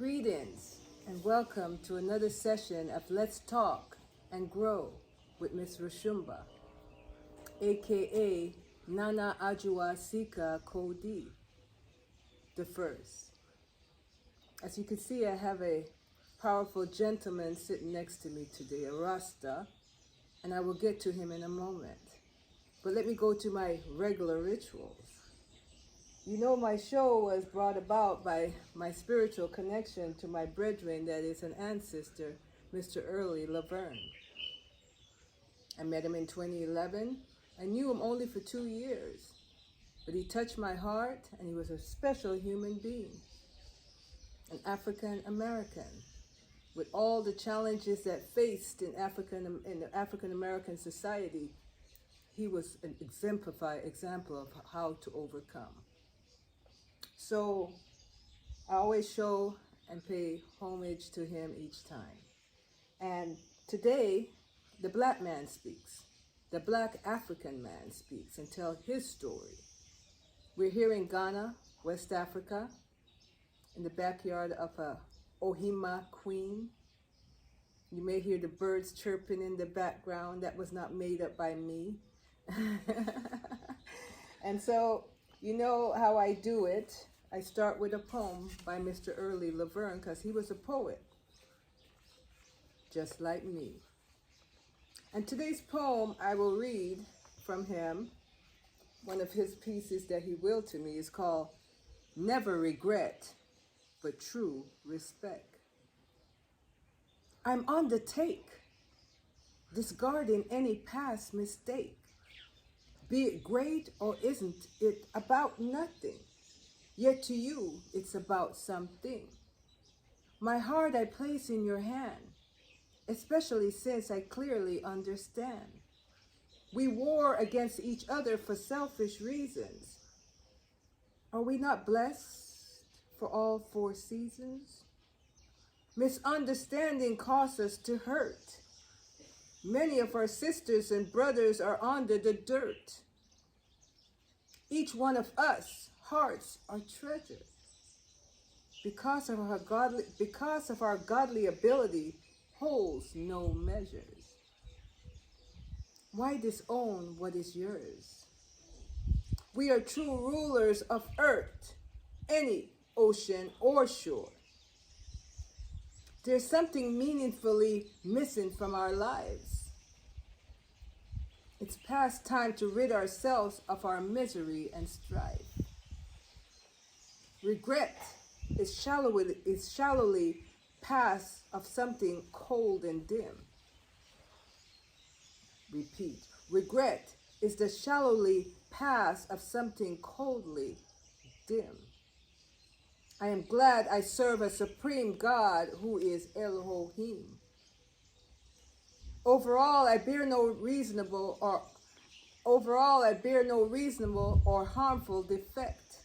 Greetings and welcome to another session of Let's Talk and Grow with Ms Roshumba, aka Nana Ajua Sika Kodi the First. As you can see, I have a powerful gentleman sitting next to me today, a Rasta, and I will get to him in a moment. But let me go to my regular rituals. You know, my show was brought about by my spiritual connection to my brethren, that is an ancestor, Mr. Early Laverne. I met him in 2011. I knew him only for 2 years, but he touched my heart, and he was a special human being, an African American, with all the challenges that faced in the African American society. He was an exemplified example of how to overcome. So I always show and pay homage to him each time. And today, the Black man speaks. The Black African man speaks and tell his story. We're here in Ghana, West Africa, in the backyard of a Ohima queen. You may hear the birds chirping in the background. That was not made up by me. And so, you know how I do it. I start with a poem by Mr. Early Laverne, because he was a poet, just like me. And today's poem I will read from him. One of his pieces that he willed to me is called Never Regret, but True Respect. I'm on the take, discarding any past mistake. Be it great or isn't it about nothing, yet to you it's about something. My heart I place in your hand, especially since I clearly understand. We war against each other for selfish reasons. Are we not blessed for all 4 seasons? Misunderstanding causes us to hurt. Many of our sisters and brothers are under the dirt. Each one of us hearts are treasured. Because of our godly ability holds no measures. Why disown what is yours? We are true rulers of earth, any ocean or shore. There's something meaningfully missing from our lives. It's past time to rid ourselves of our misery and strife. Regret is shallowly past of something cold and dim. Repeat. Regret is the shallowly past of something coldly dim. I am glad I serve a supreme God who is Elohim. Overall, I bear no reasonable or harmful defect.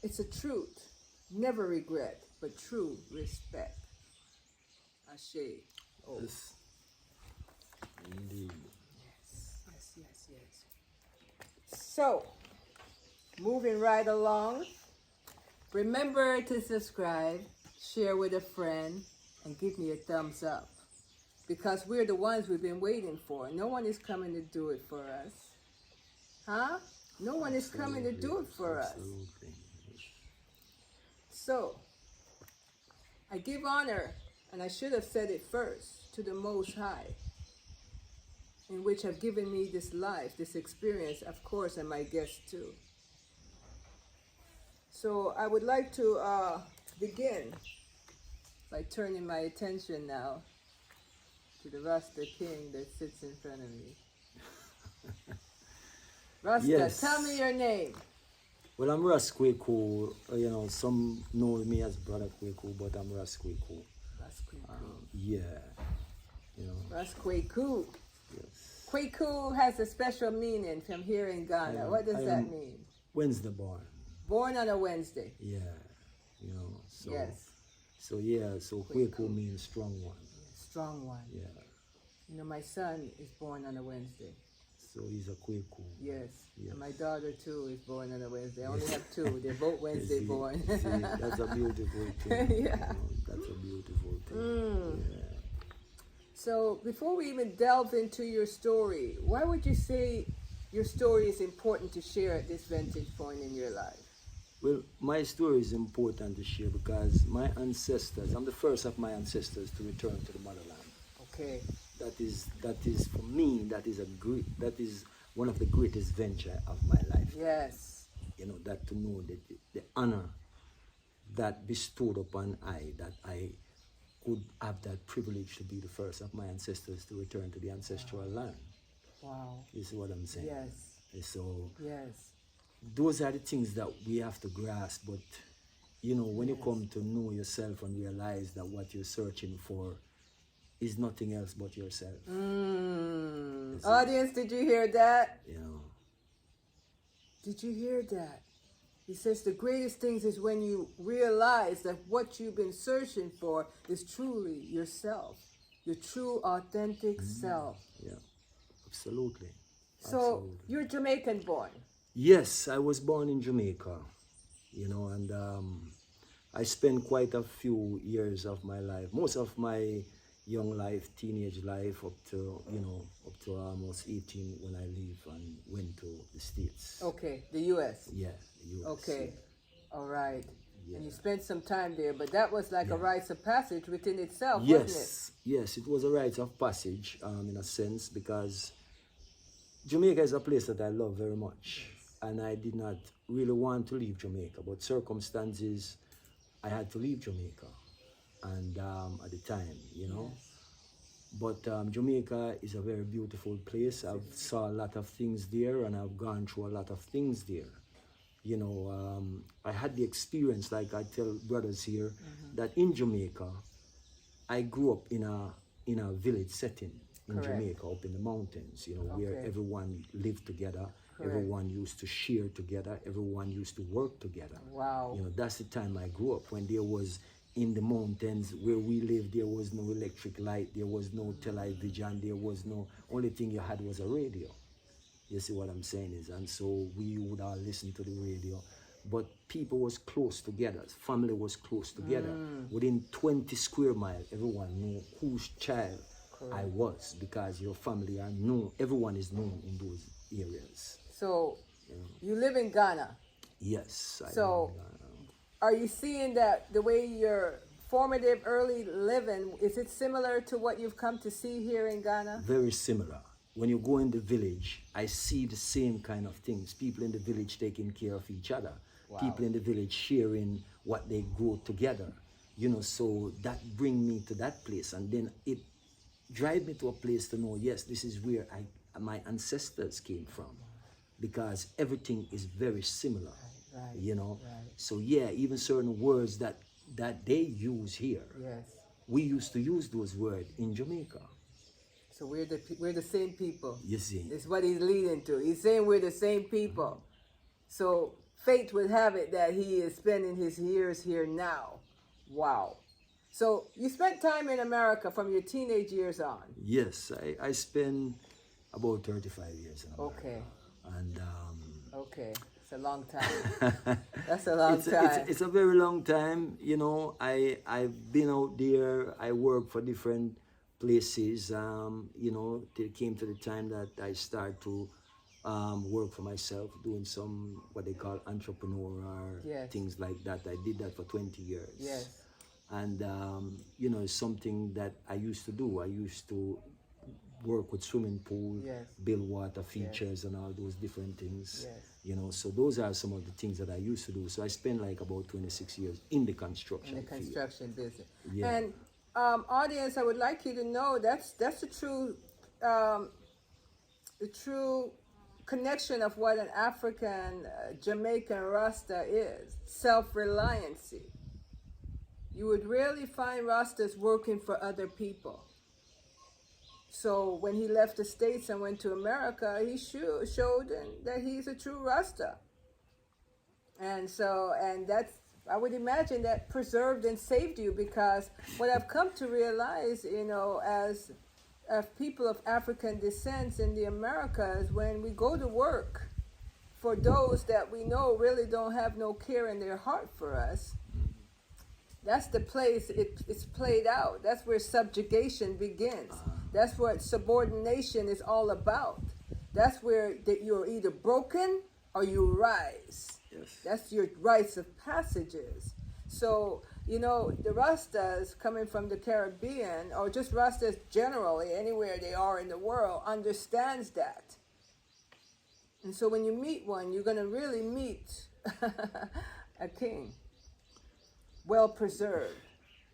It's a truth, never regret, but true respect. Ashe. Oh. Yes. Indeed. Yes. So, moving right along. Remember to subscribe, share with a friend, and give me a thumbs up. Because we're the ones we've been waiting for. No one is coming to do it for us. Huh? No one is coming to do it for us. So, I give honor, and I should have said it first, to the Most High, in which have given me this life, this experience, of course, and my guests too. So I would like to begin by turning my attention now to the Rasta King that sits in front of me. Rasta, yes. Tell me your name. Well, I'm Ras Kweku. Some know me as Brother Kweku, but I'm Ras Kweku. Ras Kweku. Yeah. Ras Kweku. Yes. Kweku has a special meaning from here in Ghana. What does that mean? Wednesday born. Born on a Wednesday. Yeah. So, yes. So Kweku means strong one. Strong one. Yeah. My son is born on a Wednesday. So he's a Kweku. Yes. Yes. And my daughter too is born on a Wednesday. I only have two. They're both Wednesday See, born. see, that's a beautiful thing. Yeah. That's a beautiful thing. Yeah. So before we even delve into your story, why would you say your story is important to share at this vantage point in your life? Well, my story is important to share because my ancestors, I'm the first of my ancestors to return to the motherland. Okay. That is for me, that is one of the greatest venture of my life. Yes. You know, that to know that the honor that bestowed upon I, that I could have that privilege to be the first of my ancestors to return to the ancestral land. Wow. You see what I'm saying? Yes. And so Yes. those are the things that we have to grasp. But you know, when you come to know yourself and realize that what you're searching for is nothing else but yourself. Audience, did you hear that? You know. Did you hear that? He says the greatest things is when you realize that what you've been searching for is truly yourself, your true, authentic self. Yeah, absolutely. So Absolutely. you're Jamaican born. Yes, I was born in Jamaica, you know, and I spent quite a few years of my life, most of my young life, teenage life, up to almost 18 when I leave and went to the States. Okay, the U.S. Yeah, the US. Okay, all right. Yeah. And you spent some time there, but that was like a rites of passage within itself, Yes, wasn't it? yes, it was a rite of passage in a sense because Jamaica is a place that I love very much. And I did not really want to leave Jamaica, but circumstances, I had to leave Jamaica. And at the time, you know. But Jamaica is a very beautiful place. I've saw a lot of things there and I've gone through a lot of things there. You know, I had the experience, like I tell brothers here, that in Jamaica, I grew up in a village setting in Jamaica, up in the mountains, you know, where everyone lived together, everyone used to share together, everyone used to work together. Wow. You know, that's the time I grew up, when there was, in the mountains where we lived, there was no electric light, there was no television, there was no, only thing you had was a radio. You see what I'm saying is, and so we would all listen to the radio, but people was close together, family was close together. Within 20 square miles, everyone knew whose child I was, because your family are known, everyone is known in those areas. So you live in Ghana. Yes. So are you seeing that the way your formative early living, is it similar to what you've come to see here in Ghana? Very similar. When you go in the village, I see the same kind of things. People in the village taking care of each other. Wow. People in the village sharing what they grow together. You know, so that bring me to that place. And then it drive me to a place to know, yes, this is where my ancestors came from. Because everything is very similar, you know. So yeah, even certain words that they use here, we used to use those words in Jamaica. So we're the same people. You see. It's what he's leading to. He's saying we're the same people. So fate would have it that he is spending his years here now. Wow. So you spent time in America from your teenage years on. Yes, I spent about 35 years in America. Okay. And okay, it's a long time. That's a long time. It's a very long time. You know, I've been out there. I work for different places. You know, it came to the time that I started to work for myself, doing some what they call entrepreneur or things like that. I did that for 20 years. Yes. And you know, it's something that I used to do. I used to work with swimming pool, build water features and all those different things. You know, so those are some of the things that I used to do. So I spent like about 26 years in the construction in the construction business. Yeah. And audience, I would like you to know that's the true connection of what an African Jamaican Rasta is: self-reliancy. You would rarely find Rastas working for other people. So when he left the States and went to America, he showed that he's a true Rasta. And so, and that's, I would imagine that preserved and saved you, because what I've come to realize, you know, as of people of African descent in the Americas, when we go to work for those that we know really don't have no care in their heart for us, that's the place it's played out. That's where subjugation begins. That's what subordination is all about. That's where that you're either broken or you rise. Yes. That's your rites of passages. So, you know, the Rastas coming from the Caribbean, or just Rastas generally, anywhere they are in the world, understands that. And so when you meet one, you're going to really meet a king, well preserved.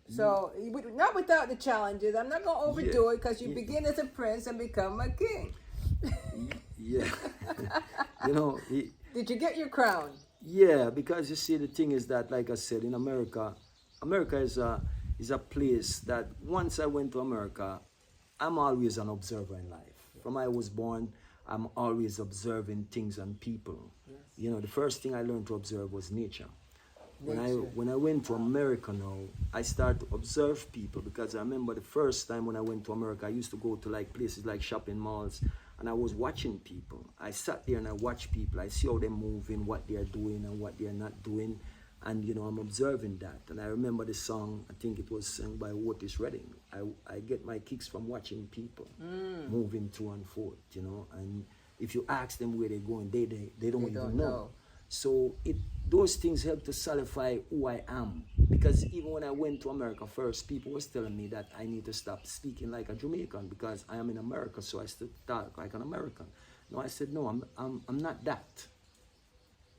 So, not without the challenges. I'm not going to overdo it, because you begin as a prince and become a king. Yeah. You know, did you get your crown? Yeah, because you see, the thing is that, like I said, in America is a place that once I went to America, I'm always an observer in life. From I was born, I'm always observing things and people. Yes. You know, the first thing I learned to observe was nature. When I went to America now, I started to observe people, because I remember the first time when I went to America, I used to go to like places like shopping malls, and I was watching people. I sat there and I watched people. I see how they're moving, what they're doing and what they're not doing. And, you know, I'm observing that. And I remember the song, I think it was sung by Otis Redding. I get my kicks from watching people moving to and forth, you know. And if you ask them where they're going, they don't even know. So those things help to solidify who I am. Because even when I went to America first, people was telling me that I need to stop speaking like a Jamaican, because I am in America, so I still talk like an American. No, I said, no, I'm not that.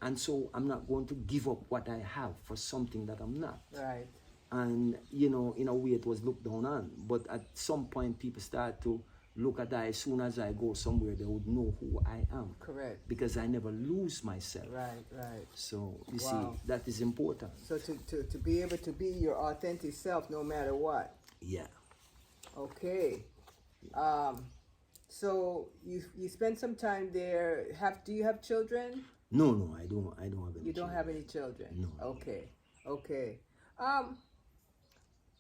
And so I'm not going to give up what I have for something that I'm not. Right. And, you know, in a way it was looked down on. But at some point people start to look at that. As soon as I go somewhere, they would know who I am. Correct. Because I never lose myself. Right, right. So, you see, that is important. So to be able to be your authentic self no matter what. Yeah. Okay. So you spend some time there. Do you have children? No, I don't have any children. You don't have any children? No. Okay.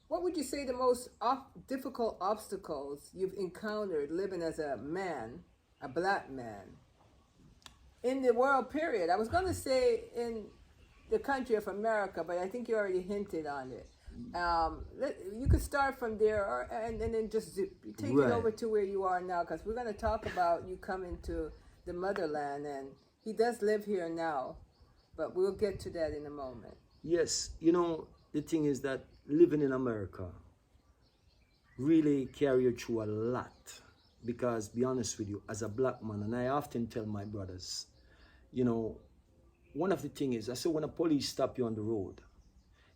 What would you say the most difficult obstacles you've encountered living as a man, a black man, in the world period? I was going to say in the country of America, but I think you already hinted on it. You could start from there, and then just take it over to where you are now, because we're going to talk about you coming to the motherland, and he does live here now, but we'll get to that in a moment. Yes, you know, the thing is that living in America really carry you through a lot, because, be honest with you, as a black man, and I often tell my brothers, you know, one of the things is, I say, when a police stop you on the road,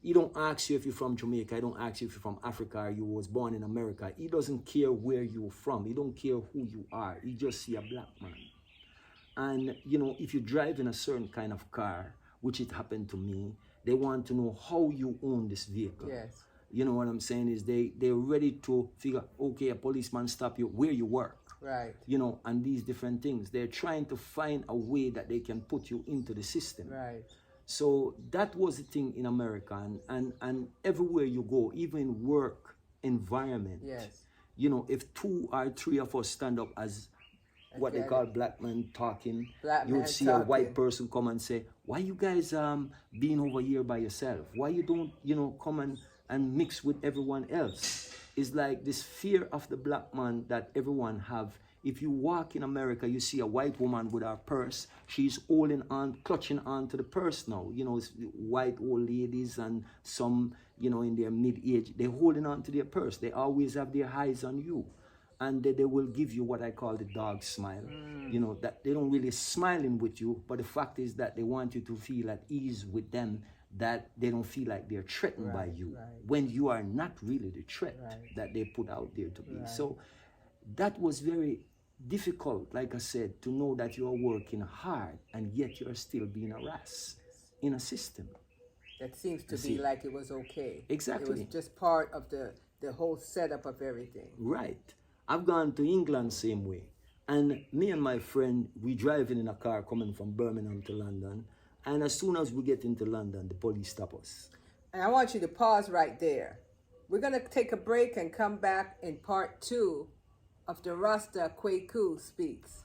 he don't ask you if you're from Jamaica, he don't ask you if you're from Africa, or you was born in America. He doesn't care where you're from, he don't care who you are, he just see a black man. And, you know, if you drive in a certain kind of car, which it happened to me, they want to know how you own this vehicle. Yes. You know what I'm saying is they're ready to figure, okay, a policeman stop you, where you work. Right. You know, and these different things. They're trying to find a way that they can put you into the system. Right. So that was the thing in America, and everywhere you go, even work environment. Yes. You know, if 2 or 3 of us stand up as what they call black men talking, you would see a white person come and say, why you guys being over here by yourself? Why you don't, you know, come and mix with everyone else? It's like this fear of the black man that everyone have. If you walk in America, you see a white woman with her purse. She's holding on, clutching on to the purse now. You know, it's white old ladies and some, you know, in their mid-age, they're holding on to their purse. They always have their eyes on you. And they will give you what I call the dog smile. You know, that they don't really smiling with you, but the fact is that they want you to feel at ease with them, that they don't feel like they're threatened by you, when you are not really the threat that they put out there to be. So that was very difficult, like I said, to know that you're working hard and yet you're still being harassed in a system. That seems to be like it was okay. Exactly. It was just part of the whole setup of everything. Right. I've gone to England same way. And me and my friend, we driving in a car coming from Birmingham to London. And as soon as we get into London, the police stop us. And I want you to pause right there. We're going to take a break and come back in part 2 of the Rasta Kwaku Speaks.